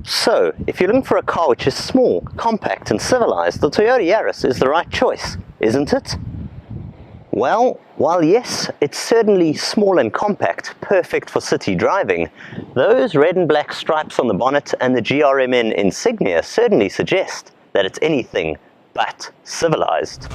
So, if you're looking for a car which is small, compact and civilized, the Toyota Yaris is the right choice, isn't it? Well, while yes, it's certainly small and compact, perfect for city driving, those red and black stripes on the bonnet and the GRMN insignia certainly suggest that it's anything but civilized.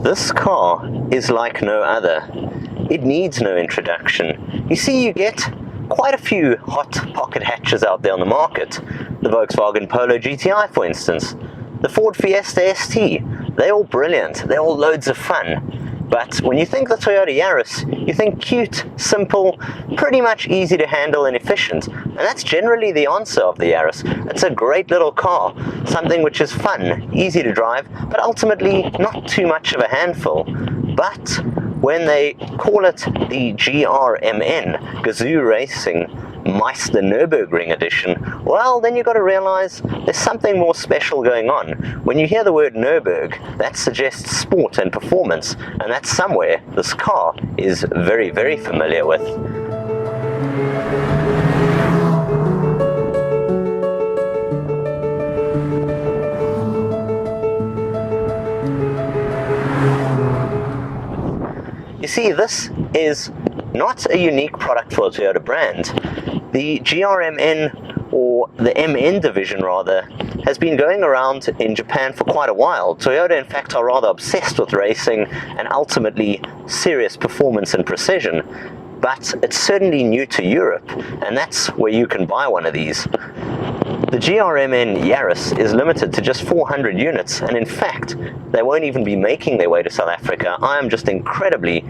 This car is like no other. It needs no introduction. You see, you get quite a few hot pocket hatches out there on the market. The Volkswagen Polo GTI, for instance. The Ford Fiesta ST. They're all brilliant. They're all loads of fun. But when you think the Toyota Yaris, you think cute, simple, pretty much easy to handle and efficient. And that's generally the answer of the Yaris. It's a great little car, something which is fun, easy to drive, but ultimately not too much of a handful. But when they call it the GRMN, Gazoo Racing Meister Nürburgring edition, well, then you've got to realize there's something more special going on. When you hear the word Nürburg, that suggests sport and performance, and that's somewhere this car is very, very familiar with. You see, this is not a unique product for the Toyota brand. The GRMN, or the MN division rather, has been going around in Japan for quite a while. Toyota, in fact, are rather obsessed with racing and ultimately serious performance and precision. But it's certainly new to Europe, and that's where you can buy one of these. The GRMN Yaris is limited to just 400 units, and in fact, they won't even be making their way to South Africa. I am just incredibly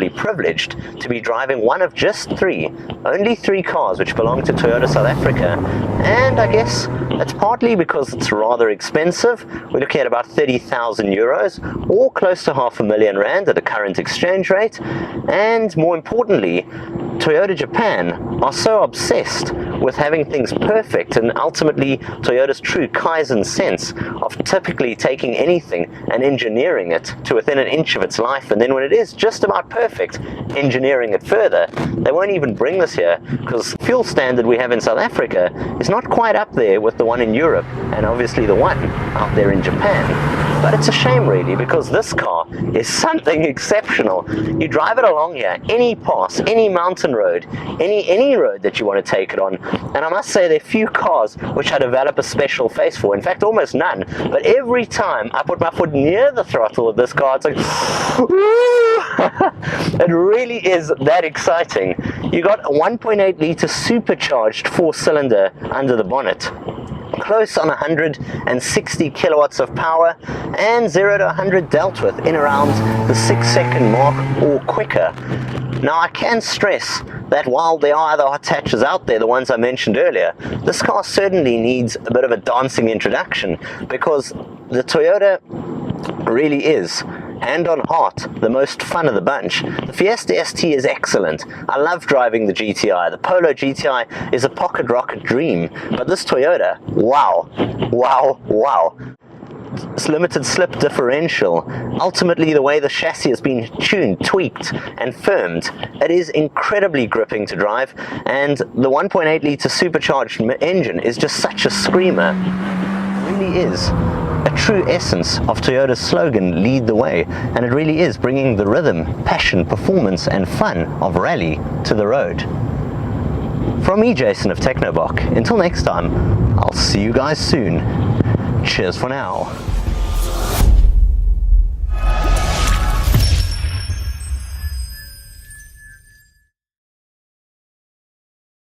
privileged to be driving one of just only three cars which belong to Toyota South Africa, and I guess that's partly because it's rather expensive. We're looking at about 30,000 euros, or close to R500,000 at a current exchange rate, and more importantly, Toyota Japan are so obsessed with having things perfect, and ultimately Toyota's true Kaizen sense of typically taking anything and engineering it to within an inch of its life, and then when it is just about perfect, engineering it further. They won't even bring this here because the fuel standard we have in South Africa is not quite up there with the one in Europe and obviously the one out there in Japan. But it's a shame really, because this car is something exceptional. You drive it along here, any pass, any mountain road, any road that you want to take it on, and I must say there are few cars which I develop a special face for. In fact, almost none. But every time I put my foot near the throttle of this car, it's like it really is that exciting. You got a 1.8 litre supercharged 4-cylinder under the bonnet, close on 160 kilowatts of power, and 0 to 100 dealt with in around the 6-second mark or quicker. Now, I can stress that while there are other hot hatches out there, the ones I mentioned earlier, this car certainly needs a bit of a dancing introduction, because the Toyota really is, hand on heart, the most fun of the bunch. The Fiesta ST is excellent. I love driving the GTI. The Polo GTI is a pocket rocket dream, but this Toyota, wow, wow, wow. This limited slip differential, ultimately the way the chassis has been tuned, tweaked and firmed, it is incredibly gripping to drive, and the 1.8 litre supercharged engine is just such a screamer. It really is a true essence of Toyota's slogan, lead the way, and it really is bringing the rhythm, passion, performance and fun of rally to the road. From me, Jason of Technobok, until next time, I'll see you guys soon. Cheers for now.